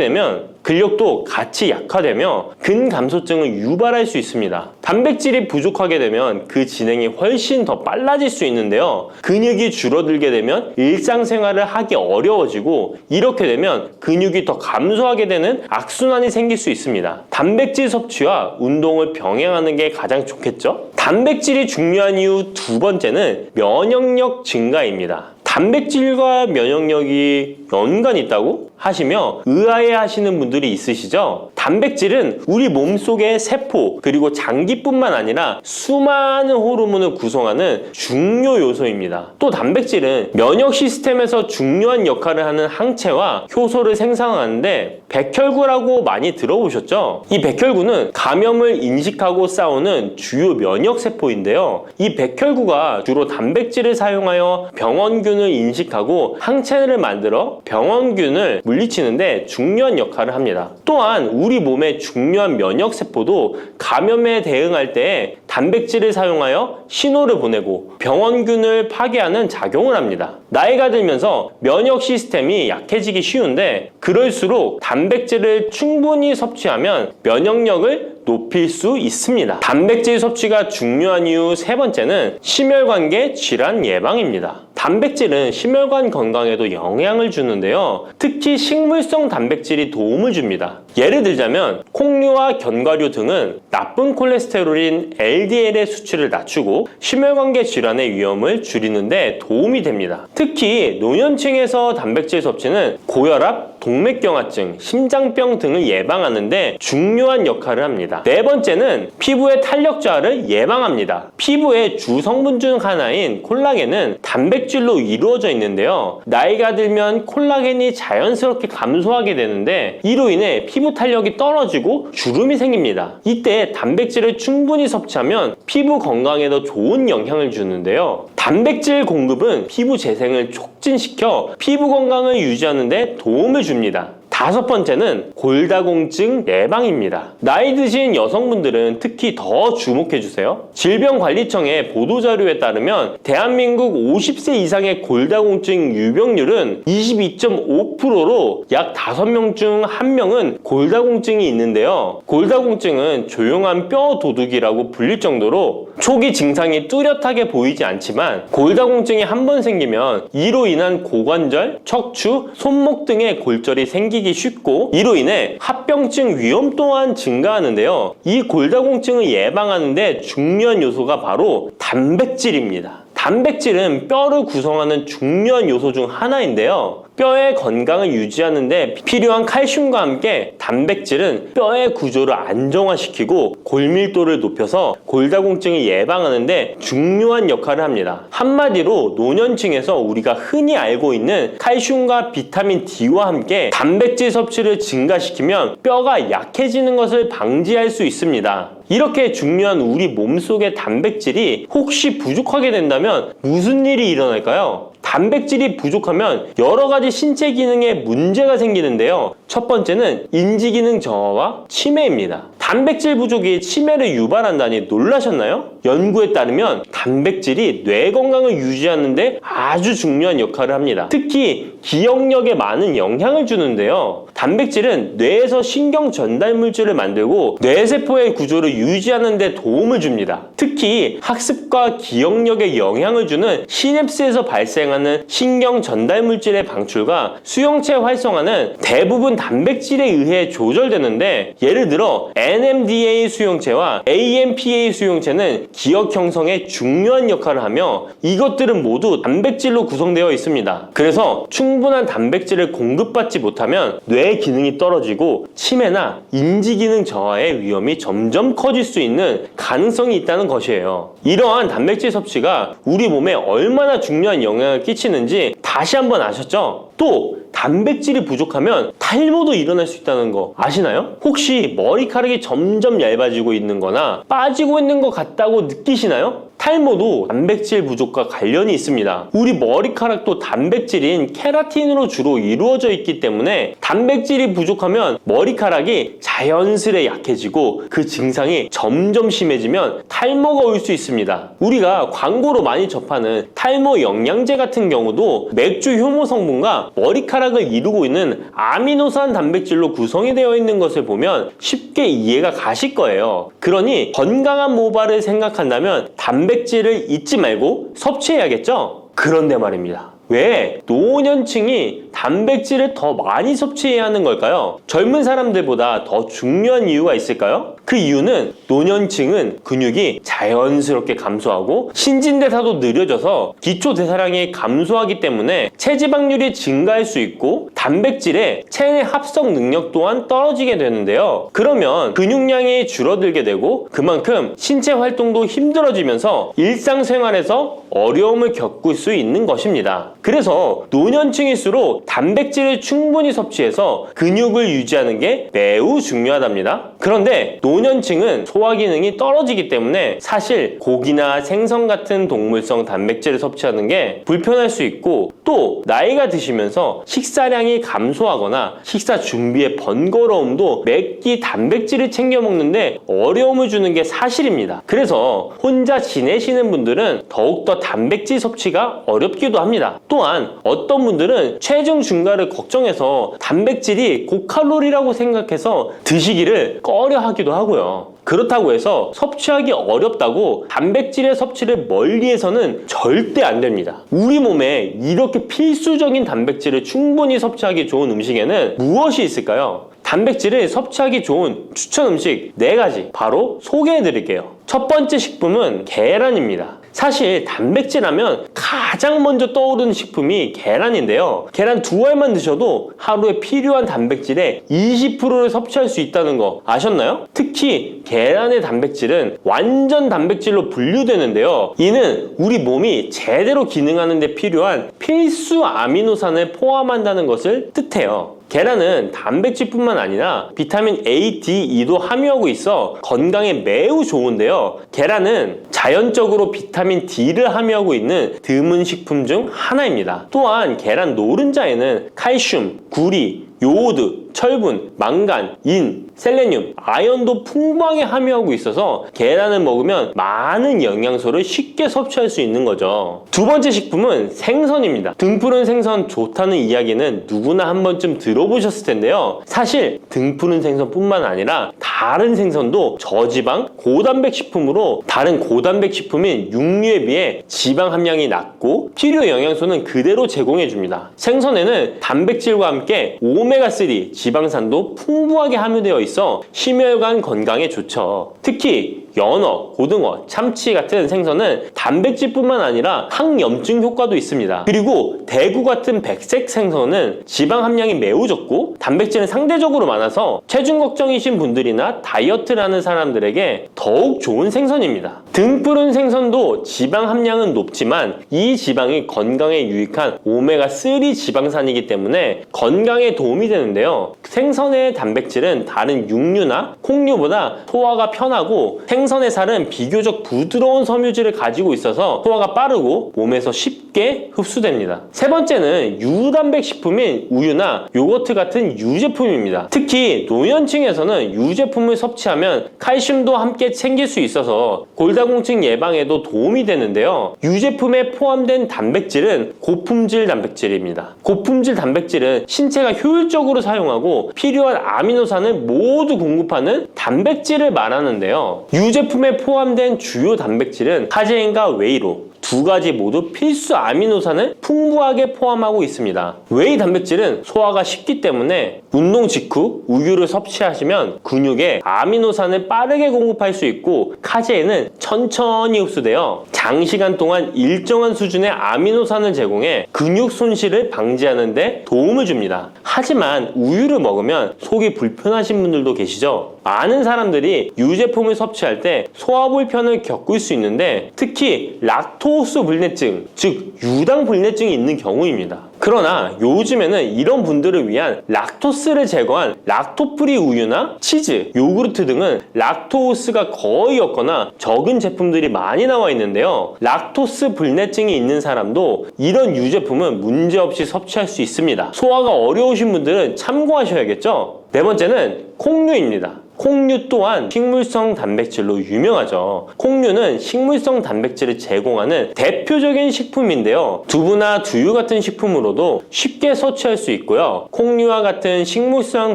Speaker 1: 되면 근력도 같이 약화되며 근감소증을 유발할 수 있습니다. 단백질이 부족하게 되면 그 진행이 훨씬 더 빨라질 수 있는데요. 근육이 줄어들게 되면 일상생활을 하기 어려워지고, 이렇게 되면 근육이 더 감소하게 되는 악순환이 생길 수 있습니다. 단백질 섭취와 운동을 병행하는 게 가장 좋겠죠? 단백질이 중요한 이유 두 번째는 면역력 증가입니다. 단백질과 면역력이 연관이 있다고 하시며 의아해 하시는 분들이 있으시죠? 단백질은 우리 몸속의 세포 그리고 장기뿐만 아니라 수많은 호르몬을 구성하는 중요 요소입니다. 또 단백질은 면역 시스템에서 중요한 역할을 하는 항체와 효소를 생성하는데 백혈구라고 많이 들어보셨죠? 이 백혈구는 감염을 인식하고 싸우는 주요 면역 세포인데요. 이 백혈구가 주로 단백질을 사용하여 병원균을 인식하고 항체를 만들어 병원균을 물리치는데 중요한 역할을 합니다. 또한 우리 몸의 중요한 면역세포도 감염에 대응할 때 단백질을 사용하여 신호를 보내고 병원균을 파괴하는 작용을 합니다. 나이가 들면서 면역 시스템이 약해지기 쉬운데, 그럴수록 단백질을 충분히 섭취하면 면역력을 높일 수 있습니다. 단백질 섭취가 중요한 이유 세 번째는 심혈관계 질환 예방입니다. 단백질은 심혈관 건강에도 영향을 주는데요. 특히 식물성 단백질이 도움을 줍니다. 예를 들자면 콩류와 견과류 등은 나쁜 콜레스테롤인 LDL의 수치를 낮추고 심혈관계 질환의 위험을 줄이는데 도움이 됩니다. 특히 노년층에서 단백질 섭취는 고혈압, 동맥경화증, 심장병 등을 예방하는데 중요한 역할을 합니다. 네 번째는 피부의 탄력 저하를 예방합니다. 피부의 주 성분 중 하나인 콜라겐은 단백질로 이루어져 있는데요. 나이가 들면 콜라겐이 자연스럽게 감소하게 되는데, 이로 인해 피부 탄력이 떨어지고 주름이 생깁니다. 이때 단백질을 충분히 섭취하면 피부 건강에도 좋은 영향을 주는데요. 단백질 공급은 피부 재생을 촉진시켜 피부 건강을 유지하는 데 도움을 줍니다. 다섯 번째는 골다공증 예방입니다. 나이 드신 여성분들은 특히 더 주목해주세요. 질병관리청의 보도자료에 따르면 대한민국 50세 이상의 골다공증 유병률은 22.5%로 약 5명 중 1명은 골다공증이 있는데요. 골다공증은 조용한 뼈 도둑이라고 불릴 정도로 초기 증상이 뚜렷하게 보이지 않지만, 골다공증이 한 번 생기면 이로 인한 고관절, 척추, 손목 등의 골절이 생기기 쉽고, 이로 인해 합병증 위험 또한 증가하는데요. 이 골다공증을 예방하는데 중요한 요소가 바로 단백질입니다. 단백질은 뼈를 구성하는 중요한 요소 중 하나인데요. 뼈의 건강을 유지하는 데 필요한 칼슘과 함께 단백질은 뼈의 구조를 안정화시키고 골밀도를 높여서 골다공증을 예방하는 데 중요한 역할을 합니다. 한마디로 노년층에서 우리가 흔히 알고 있는 칼슘과 비타민 D와 함께 단백질 섭취를 증가시키면 뼈가 약해지는 것을 방지할 수 있습니다. 이렇게 중요한 우리 몸속의 단백질이 혹시 부족하게 된다면 무슨 일이 일어날까요? 단백질이 부족하면 여러 가지 신체 기능에 문제가 생기는데요. 첫 번째는 인지 기능 저하와 치매입니다. 단백질 부족이 치매를 유발한다니 놀라셨나요? 연구에 따르면 단백질이 뇌 건강을 유지하는 데 아주 중요한 역할을 합니다. 특히 기억력에 많은 영향을 주는데요. 단백질은 뇌에서 신경 전달 물질을 만들고 뇌세포의 구조를 유지하는 데 도움을 줍니다. 특히 학습과 기억력에 영향을 주는 시냅스에서 발생하는 신경 전달 물질의 방출과 수용체 활성화는 대부분 단백질에 의해 조절되는데, 예를 들어 NMDA 수용체와 AMPA 수용체는 기억 형성에 중요한 역할을 하며, 이것들은 모두 단백질로 구성되어 있습니다. 그래서 충분한 단백질을 공급받지 못하면 뇌 기능이 떨어지고 치매나 인지 기능 저하의 위험이 점점 커질 수 있는 가능성이 있다는 것이에요. 이러한 단백질 섭취가 우리 몸에 얼마나 중요한 영향을 끼치는지 다시 한번 아셨죠? 또 단백질이 부족하면 탈모도 일어날 수 있다는 거 아시나요? 혹시 머리카락이 점점 얇아지고 있는 거나 빠지고 있는 것 같다고 느끼시나요? 탈모도 단백질 부족과 관련이 있습니다. 우리 머리카락도 단백질인 케라틴으로 주로 이루어져 있기 때문에 단백질이 부족하면 머리카락이 자연스레 약해지고 그 증상이 점점 심해지면 탈모가 올 수 있습니다. 우리가 광고로 많이 접하는 탈모 영양제 같은 경우도 맥주 효모 성분과 머리카락 손가락을 이루고 있는 아미노산 단백질로 구성이 되어 있는 것을 보면 쉽게 이해가 가실 거예요. 그러니 건강한 모발을 생각한다면 단백질을 잊지 말고 섭취해야겠죠? 그런데 말입니다. 왜 노년층이 단백질을 더 많이 섭취해야 하는 걸까요? 젊은 사람들보다 더 중요한 이유가 있을까요? 그 이유는 노년층은 근육이 자연스럽게 감소하고 신진대사도 느려져서 기초대사량이 감소하기 때문에 체지방률이 증가할 수 있고 단백질의 체내 합성 능력 또한 떨어지게 되는데요. 그러면 근육량이 줄어들게 되고 그만큼 신체 활동도 힘들어지면서 일상생활에서 어려움을 겪을 수 있는 것입니다. 그래서 노년층일수록 단백질을 충분히 섭취해서 근육을 유지하는 게 매우 중요하답니다. 그런데 노년층은 소화 기능이 떨어지기 때문에 사실 고기나 생선 같은 동물성 단백질을 섭취하는 게 불편할 수 있고 또 나이가 드시면서 식사량이 감소하거나 식사 준비의 번거로움도 몇 끼 단백질을 챙겨 먹는데 어려움을 주는 게 사실입니다. 그래서 혼자 지내시는 분들은 더욱더 단백질 섭취가 어렵기도 합니다. 또한 어떤 분들은 체중 증가를 걱정해서 단백질이 고칼로리라고 생각해서 드시기를 꺼려 하기도 하고요. 그렇다고 해서 섭취하기 어렵다고 단백질의 섭취를 멀리해서는 절대 안 됩니다. 우리 몸에 이렇게 필수적인 단백질을 충분히 섭취하기 좋은 음식에는 무엇이 있을까요? 단백질을 섭취하기 좋은 추천 음식 4가지 바로 소개해 드릴게요. 첫 번째 식품은 계란입니다. 사실 단백질 하면 가장 먼저 떠오르는 식품이 계란인데요. 계란 2알만 드셔도 하루에 필요한 단백질의 20%를 섭취할 수 있다는 거 아셨나요? 특히 계란의 단백질은 완전 단백질로 분류되는데요. 이는 우리 몸이 제대로 기능하는 데 필요한 필수 아미노산을 포함한다는 것을 뜻해요. 계란은 단백질뿐만 아니라 비타민 A, D, E도 함유하고 있어 건강에 매우 좋은데요. 계란은 자연적으로 비타민 D를 함유하고 있는 드문 식품 중 하나입니다. 또한 계란 노른자에는 칼슘, 구리, 요오드, 철분, 망간, 인, 셀레늄, 아연도 풍부하게 함유하고 있어서 계란을 먹으면 많은 영양소를 쉽게 섭취할 수 있는 거죠. 두 번째 식품은 생선입니다. 등푸른 생선 좋다는 이야기는 누구나 한 번쯤 들어보셨을 텐데요. 사실 등푸른 생선뿐만 아니라 다른 생선도 저지방, 고단백 식품으로 다른 고단백 식품인 육류에 비해 지방 함량이 낮고 필요 영양소는 그대로 제공해줍니다. 생선에는 단백질과 함께 오메가3 지방산도 풍부하게 함유되어 있어 심혈관 건강에 좋죠. 특히 연어, 고등어, 참치 같은 생선은 단백질뿐만 아니라 항염증 효과도 있습니다. 그리고 대구 같은 백색 생선은 지방 함량이 매우 적고 단백질은 상대적으로 많아서 체중 걱정이신 분들이나 다이어트를 하는 사람들에게 더욱 좋은 생선입니다. 등푸른 생선도 지방 함량은 높지만 이 지방이 건강에 유익한 오메가3 지방산이기 때문에 건강에 도움이 되는데요. 생선의 단백질은 다른 육류나 콩류보다 소화가 편하고 생선의 살은 비교적 부드러운 섬유질을 가지고 있어서 소화가 빠르고 몸에서 쉽게 흡수됩니다. 세 번째는 유단백 식품인 우유나 요거트 같은 유제품입니다. 특히 노년층에서는 유제품을 섭취하면 칼슘도 함께 챙길 수 있어서 골다공증 예방에도 도움이 되는데요. 유제품에 포함된 단백질은 고품질 단백질입니다. 고품질 단백질은 신체가 효율적으로 사용하고 필요한 아미노산을 모두 공급하는 단백질을 말하는데요. 유제품에 포함된 주요 단백질은 카제인과 웨이로 2가지 모두 필수 아미노산을 풍부하게 포함하고 있습니다. 웨이 단백질은 소화가 쉽기 때문에 운동 직후 우유를 섭취하시면 근육에 아미노산을 빠르게 공급할 수 있고 카제인은 천천히 흡수되어 장시간 동안 일정한 수준의 아미노산을 제공해 근육 손실을 방지하는 데 도움을 줍니다. 하지만 우유를 먹으면 속이 불편하신 분들도 계시죠? 많은 사람들이 유제품을 섭취할 때 소화 불편을 겪을 수 있는데 특히 락토스 불내증, 즉 유당 불내증이 있는 경우입니다. 그러나 요즘에는 이런 분들을 위한 락토스를 제거한 락토프리 우유나 치즈, 요구르트 등은 락토스가 거의 없거나 적은 제품들이 많이 나와 있는데요. 락토스 불내증이 있는 사람도 이런 유제품은 문제없이 섭취할 수 있습니다. 소화가 어려우신 분들은 참고하셔야겠죠? 네 번째는 콩류입니다. 콩류 또한 식물성 단백질로 유명하죠. 콩류는 식물성 단백질을 제공하는 대표적인 식품인데요. 두부나 두유 같은 식품으로도 쉽게 섭취할 수 있고요. 콩류와 같은 식물성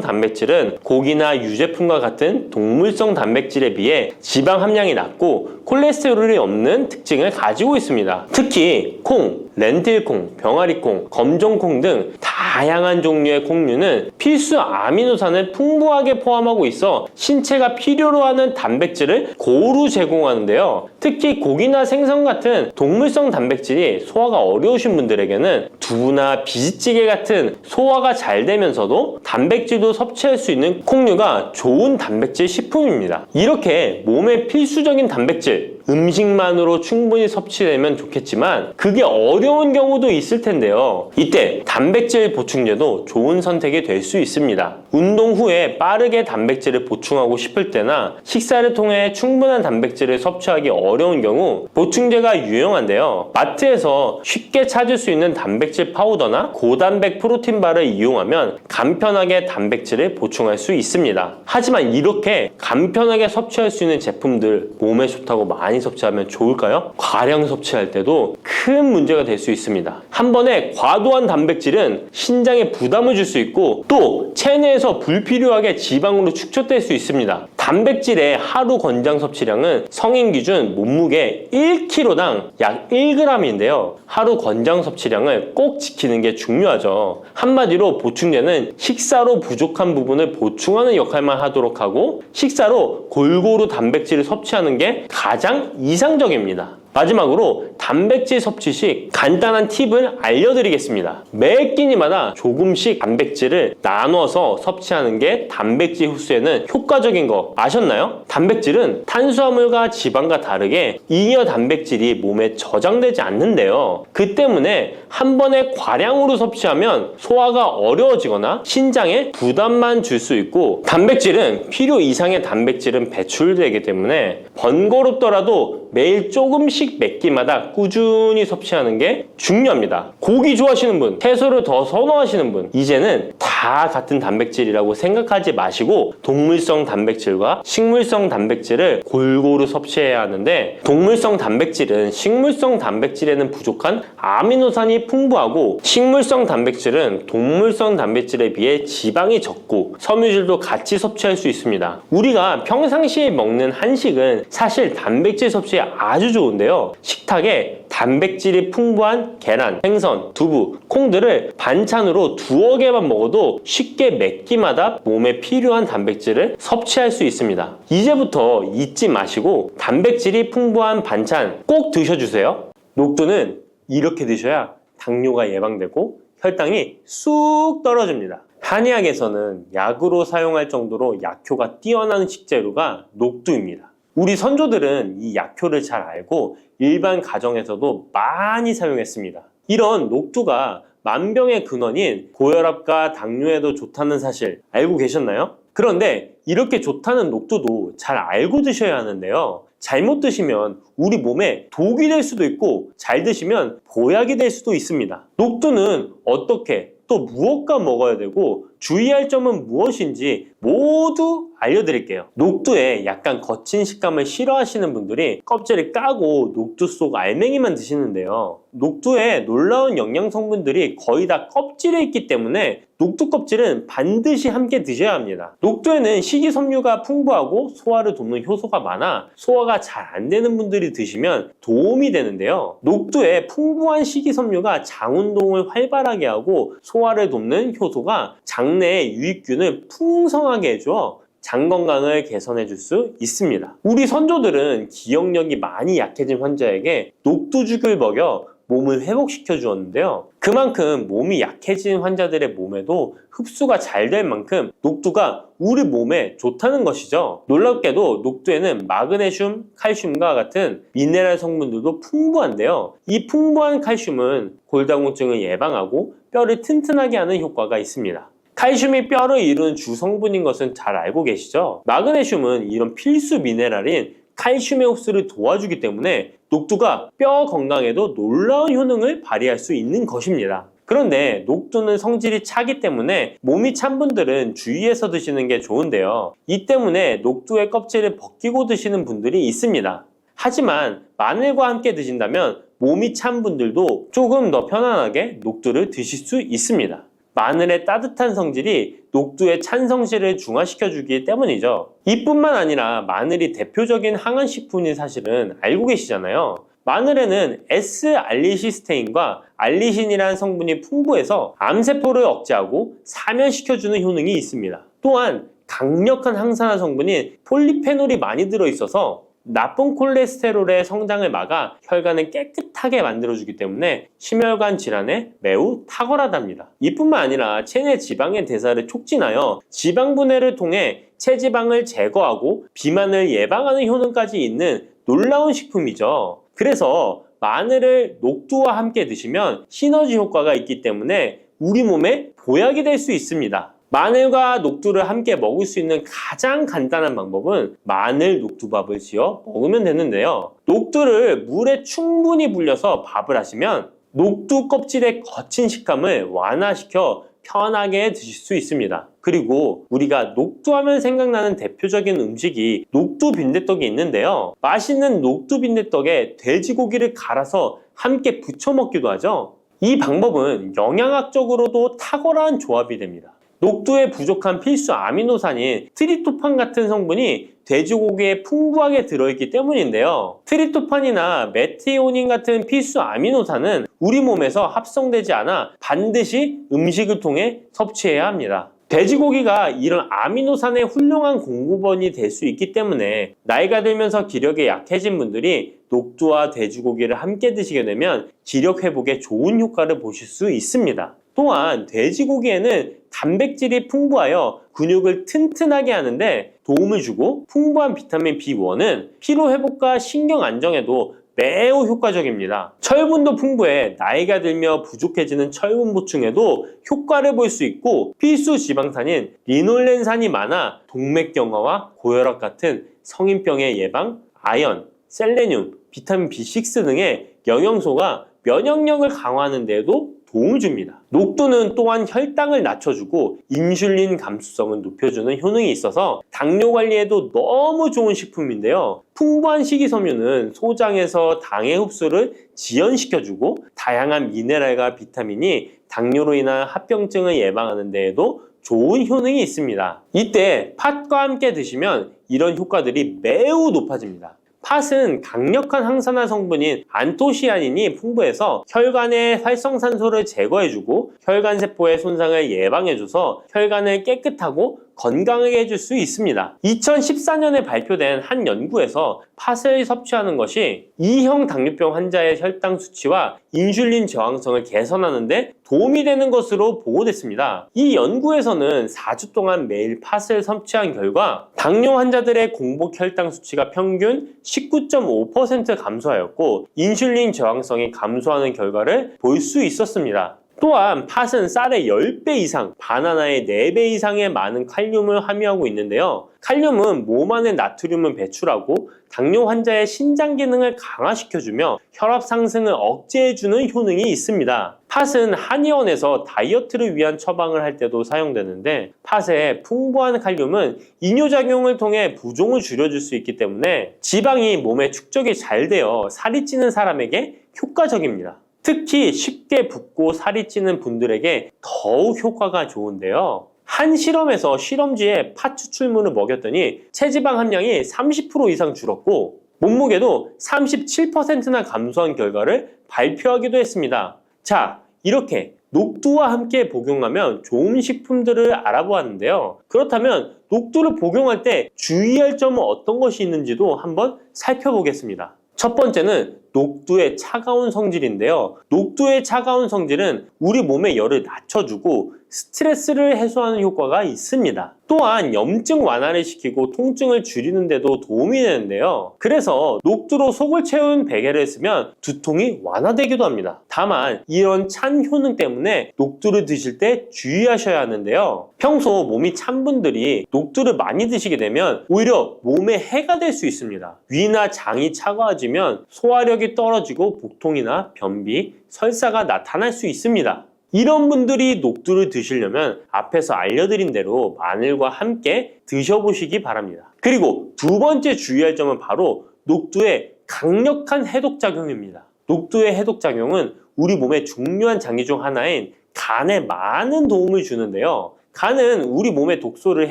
Speaker 1: 단백질은 고기나 유제품과 같은 동물성 단백질에 비해 지방 함량이 낮고 콜레스테롤이 없는 특징을 가지고 있습니다. 특히 콩, 렌틸콩, 병아리콩, 검정콩 등 다양한 종류의 콩류는 필수 아미노산을 풍부하게 포함하고 있어 신체가 필요로 하는 단백질을 고루 제공하는데요. 특히 고기나 생선 같은 동물성 단백질이 소화가 어려우신 분들에게는 두부나 비지찌개 같은 소화가 잘 되면서도 단백질도 섭취할 수 있는 콩류가 좋은 단백질 식품입니다. 이렇게 몸에 필수적인 단백질, 음식만으로 충분히 섭취되면 좋겠지만 그게 어려운 경우도 있을 텐데요. 이때 단백질 보충제도 좋은 선택이 될 수 있습니다. 운동 후에 빠르게 단백질을 보충하고 싶을 때나 식사를 통해 충분한 단백질을 섭취하기 어려운 경우 보충제가 유용한데요. 마트에서 쉽게 찾을 수 있는 단백질 파우더나 고단백 프로틴바를 이용하면 간편하게 단백질을 보충할 수 있습니다. 하지만 이렇게 간편하게 섭취할 수 있는 제품들 몸에 좋다고 많이 섭취하면 좋을까요? 과량 섭취할 때도 큰 문제가 될 수 있습니다. 한 번에 과도한 단백질은 신장에 부담을 줄 수 있고 또 체내에서 불필요하게 지방으로 축적될 수 있습니다. 단백질의 하루 권장 섭취량은 성인 기준 몸무게 1kg당 약 1g인데요. 하루 권장 섭취량을 꼭 지키는 게 중요하죠. 한마디로 보충제는 식사로 부족한 부분을 보충하는 역할만 하도록 하고 식사로 골고루 단백질을 섭취하는 게 가장 이상적입니다. 마지막으로 단백질 섭취 시 간단한 팁을 알려드리겠습니다. 매 끼니마다 조금씩 단백질을 나눠서 섭취하는 게 단백질 흡수에는 효과적인 거 아셨나요? 단백질은 탄수화물과 지방과 다르게 잉여 단백질이 몸에 저장되지 않는데요. 그 때문에 한 번에 과량으로 섭취하면 소화가 어려워지거나 신장에 부담만 줄 수 있고 단백질은 필요 이상의 단백질은 배출되기 때문에 번거롭더라도 매일 조금씩 몇 끼마다 꾸준히 섭취하는 게 중요합니다. 고기 좋아하시는 분, 채소를 더 선호하시는 분, 이제는 다 같은 단백질이라고 생각하지 마시고 동물성 단백질과 식물성 단백질을 골고루 섭취해야 하는데 동물성 단백질은 식물성 단백질에는 부족한 아미노산이 풍부하고 식물성 단백질은 동물성 단백질에 비해 지방이 적고 섬유질도 같이 섭취할 수 있습니다. 우리가 평상시에 먹는 한식은 사실 단백질 섭취에 아주 좋은데요. 식탁에 단백질이 풍부한 계란, 생선, 두부, 콩들을 반찬으로 두어 개만 먹어도 쉽게 몇 끼마다 몸에 필요한 단백질을 섭취할 수 있습니다. 이제부터 잊지 마시고 단백질이 풍부한 반찬 꼭 드셔주세요. 녹두는 이렇게 드셔야 당뇨가 예방되고 혈당이 쑥 떨어집니다. 한의학에서는 약으로 사용할 정도로 약효가 뛰어난 식재료가 녹두입니다. 우리 선조들은 이 약효를 잘 알고 일반 가정에서도 많이 사용했습니다. 이런 녹두가 만병의 근원인 고혈압과 당뇨에도 좋다는 사실 알고 계셨나요? 그런데 이렇게 좋다는 녹두도 잘 알고 드셔야 하는데요. 잘못 드시면 우리 몸에 독이 될 수도 있고 잘 드시면 보약이 될 수도 있습니다. 녹두는 어떻게 또 무엇과 먹어야 되고 주의할 점은 무엇인지 모두 알려드릴게요. 녹두에 약간 거친 식감을 싫어하시는 분들이 껍질을 까고 녹두 속 알맹이만 드시는데요. 녹두에 놀라운 영양 성분들이 거의 다 껍질에 있기 때문에 녹두 껍질은 반드시 함께 드셔야 합니다. 녹두에는 식이섬유가 풍부하고 소화를 돕는 효소가 많아 소화가 잘 안 되는 분들이 드시면 도움이 되는데요. 녹두에 풍부한 식이섬유가 장 운동을 활발하게 하고 소화를 돕는 효소가 장내에 유익균을 풍성하게 해줘 장 건강을 개선해 줄 수 있습니다. 우리 선조들은 기억력이 많이 약해진 환자에게 녹두죽을 먹여 몸을 회복시켜 주었는데요. 그만큼 몸이 약해진 환자들의 몸에도 흡수가 잘 될 만큼 녹두가 우리 몸에 좋다는 것이죠. 놀랍게도 녹두에는 마그네슘, 칼슘과 같은 미네랄 성분들도 풍부한데요. 이 풍부한 칼슘은 골다공증을 예방하고 뼈를 튼튼하게 하는 효과가 있습니다. 칼슘이 뼈를 이루는 주성분인 것은 잘 알고 계시죠? 마그네슘은 이런 필수 미네랄인 칼슘의 흡수를 도와주기 때문에 녹두가 뼈 건강에도 놀라운 효능을 발휘할 수 있는 것입니다. 그런데 녹두는 성질이 차기 때문에 몸이 찬 분들은 주의해서 드시는 게 좋은데요. 이 때문에 녹두의 껍질을 벗기고 드시는 분들이 있습니다. 하지만 마늘과 함께 드신다면 몸이 찬 분들도 조금 더 편안하게 녹두를 드실 수 있습니다. 마늘의 따뜻한 성질이 녹두의 찬 성질을 중화시켜 주기 때문이죠. 이뿐만 아니라 마늘이 대표적인 항암식품인 사실은 알고 계시잖아요. 마늘에는 S알리시스테인과 알리신이라는 성분이 풍부해서 암세포를 억제하고 사면시켜주는 효능이 있습니다. 또한 강력한 항산화 성분인 폴리페놀이 많이 들어있어서 나쁜 콜레스테롤의 성장을 막아 혈관을 깨끗하게 만들어주기 때문에 심혈관 질환에 매우 탁월하답니다. 이뿐만 아니라 체내 지방의 대사를 촉진하여 지방 분해를 통해 체지방을 제거하고 비만을 예방하는 효능까지 있는 놀라운 식품이죠. 그래서 마늘을 녹두와 함께 드시면 시너지 효과가 있기 때문에 우리 몸에 보약이 될 수 있습니다. 마늘과 녹두를 함께 먹을 수 있는 가장 간단한 방법은 마늘 녹두밥을 지어 먹으면 되는데요. 녹두를 물에 충분히 불려서 밥을 하시면 녹두 껍질의 거친 식감을 완화시켜 편하게 드실 수 있습니다. 그리고 우리가 녹두하면 생각나는 대표적인 음식이 녹두 빈대떡이 있는데요. 맛있는 녹두 빈대떡에 돼지고기를 갈아서 함께 부쳐 먹기도 하죠. 이 방법은 영양학적으로도 탁월한 조합이 됩니다. 녹두에 부족한 필수 아미노산인 트립토판 같은 성분이 돼지고기에 풍부하게 들어있기 때문인데요. 트립토판이나 메티오닌 같은 필수 아미노산은 우리 몸에서 합성되지 않아 반드시 음식을 통해 섭취해야 합니다. 돼지고기가 이런 아미노산의 훌륭한 공급원이 될 수 있기 때문에 나이가 들면서 기력이 약해진 분들이 녹두와 돼지고기를 함께 드시게 되면 기력 회복에 좋은 효과를 보실 수 있습니다. 또한 돼지고기에는 단백질이 풍부하여 근육을 튼튼하게 하는데 도움을 주고 풍부한 비타민 B1은 피로 회복과 신경 안정에도 매우 효과적입니다. 철분도 풍부해 나이가 들며 부족해지는 철분 보충에도 효과를 볼 수 있고 필수 지방산인 리놀렌산이 많아 동맥경화와 고혈압 같은 성인병의 예방, 아연, 셀레늄, 비타민 B6 등의 영양소가 면역력을 강화하는 데에도 도움을 줍니다. 녹두는 또한 혈당을 낮춰주고 인슐린 감수성을 높여주는 효능이 있어서 당뇨 관리에도 너무 좋은 식품인데요. 풍부한 식이섬유는 소장에서 당의 흡수를 지연시켜주고 다양한 미네랄과 비타민이 당뇨로 인한 합병증을 예방하는 데에도 좋은 효능이 있습니다. 이때 팥과 함께 드시면 이런 효과들이 매우 높아집니다. 팥은 강력한 항산화 성분인 안토시아닌이 풍부해서 혈관의 활성산소를 제거해주고 혈관세포의 손상을 예방해줘서 혈관을 깨끗하고 건강하게 해줄 수 있습니다. 2014년에 발표된 한 연구에서 팥을 섭취하는 것이 2형 당뇨병 환자의 혈당 수치와 인슐린 저항성을 개선하는 데 도움이 되는 것으로 보고됐습니다. 이 연구에서는 4주 동안 매일 팥을 섭취한 결과 당뇨 환자들의 공복 혈당 수치가 평균 19.5% 감소하였고 인슐린 저항성이 감소하는 결과를 볼 수 있었습니다. 또한 팥은 쌀의 10배 이상, 바나나의 4배 이상의 많은 칼륨을 함유하고 있는데요. 칼륨은 몸 안에 나트륨을 배출하고 당뇨 환자의 신장 기능을 강화시켜주며 혈압 상승을 억제해주는 효능이 있습니다. 팥은 한의원에서 다이어트를 위한 처방을 할 때도 사용되는데 팥의 풍부한 칼륨은 이뇨작용을 통해 부종을 줄여줄 수 있기 때문에 지방이 몸에 축적이 잘 되어 살이 찌는 사람에게 효과적입니다. 특히 쉽게 붓고 살이 찌는 분들에게 더욱 효과가 좋은데요. 한 실험에서 실험지에 팥 추출물을 먹였더니 체지방 함량이 30% 이상 줄었고 몸무게도 37%나 감소한 결과를 발표하기도 했습니다. 자, 이렇게 녹두와 함께 복용하면 좋은 식품들을 알아보았는데요. 그렇다면 녹두를 복용할 때 주의할 점은 어떤 것이 있는지도 한번 살펴보겠습니다. 첫 번째는 녹두의 차가운 성질인데요. 녹두의 차가운 성질은 우리 몸의 열을 낮춰주고 스트레스를 해소하는 효과가 있습니다. 또한 염증 완화를 시키고 통증을 줄이는 데도 도움이 되는데요. 그래서 녹두로 속을 채운 베개를 쓰면 두통이 완화되기도 합니다. 다만 이런 찬 효능 때문에 녹두를 드실 때 주의하셔야 하는데요. 평소 몸이 찬 분들이 녹두를 많이 드시게 되면 오히려 몸에 해가 될 수 있습니다. 위나 장이 차가워지면 소화력이 떨어지고 복통이나 변비, 설사가 나타날 수 있습니다. 이런 분들이 녹두를 드시려면 앞에서 알려드린 대로 마늘과 함께 드셔보시기 바랍니다. 그리고 두 번째 주의할 점은 바로 녹두의 강력한 해독작용입니다. 녹두의 해독작용은 우리 몸의 중요한 장기 중 하나인 간에 많은 도움을 주는데요. 간은 우리 몸의 독소를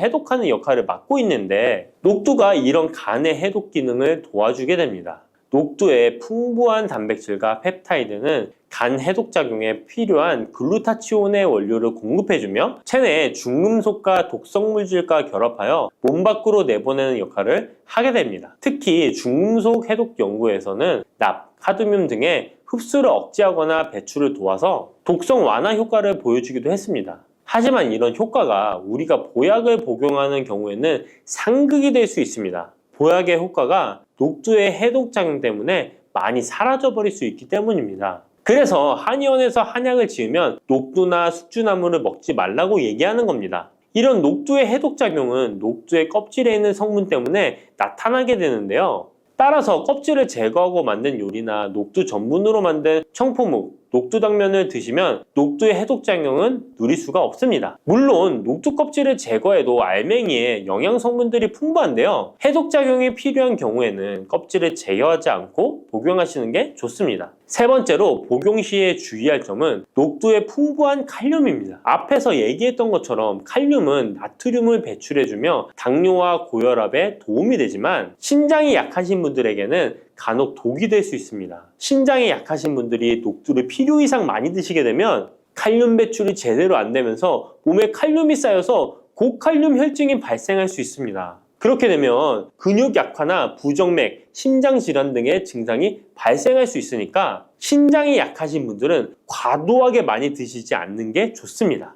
Speaker 1: 해독하는 역할을 맡고 있는데 녹두가 이런 간의 해독 기능을 도와주게 됩니다. 녹두의 풍부한 단백질과 펩타이드는 간 해독작용에 필요한 글루타치온의 원료를 공급해주며 체내의 중금속과 독성물질과 결합하여 몸 밖으로 내보내는 역할을 하게 됩니다. 특히 중금속 해독 연구에서는 납, 카드뮴 등의 흡수를 억제하거나 배출을 도와서 독성 완화 효과를 보여주기도 했습니다. 하지만 이런 효과가 우리가 보약을 복용하는 경우에는 상극이 될 수 있습니다. 보약의 효과가 녹두의 해독작용 때문에 많이 사라져버릴 수 있기 때문입니다. 그래서 한의원에서 한약을 지으면 녹두나 숙주나물을 먹지 말라고 얘기하는 겁니다. 이런 녹두의 해독작용은 녹두의 껍질에 있는 성분 때문에 나타나게 되는데요. 따라서 껍질을 제거하고 만든 요리나 녹두 전분으로 만든 청포묵, 녹두당면을 드시면 녹두의 해독작용은 누릴 수가 없습니다. 물론 녹두 껍질을 제거해도 알맹이에 영양 성분들이 풍부한데요. 해독작용이 필요한 경우에는 껍질을 제거하지 않고 복용하시는 게 좋습니다. 세 번째로 복용 시에 주의할 점은 녹두의 풍부한 칼륨입니다. 앞에서 얘기했던 것처럼 칼륨은 나트륨을 배출해주며 당뇨와 고혈압에 도움이 되지만 신장이 약하신 분들에게는 간혹 독이 될 수 있습니다. 신장이 약하신 분들이 녹두를 필요 이상 많이 드시게 되면 칼륨 배출이 제대로 안 되면서 몸에 칼륨이 쌓여서 고칼륨 혈증이 발생할 수 있습니다. 그렇게 되면 근육 약화나 부정맥, 심장 질환 등의 증상이 발생할 수 있으니까 신장이 약하신 분들은 과도하게 많이 드시지 않는 게 좋습니다.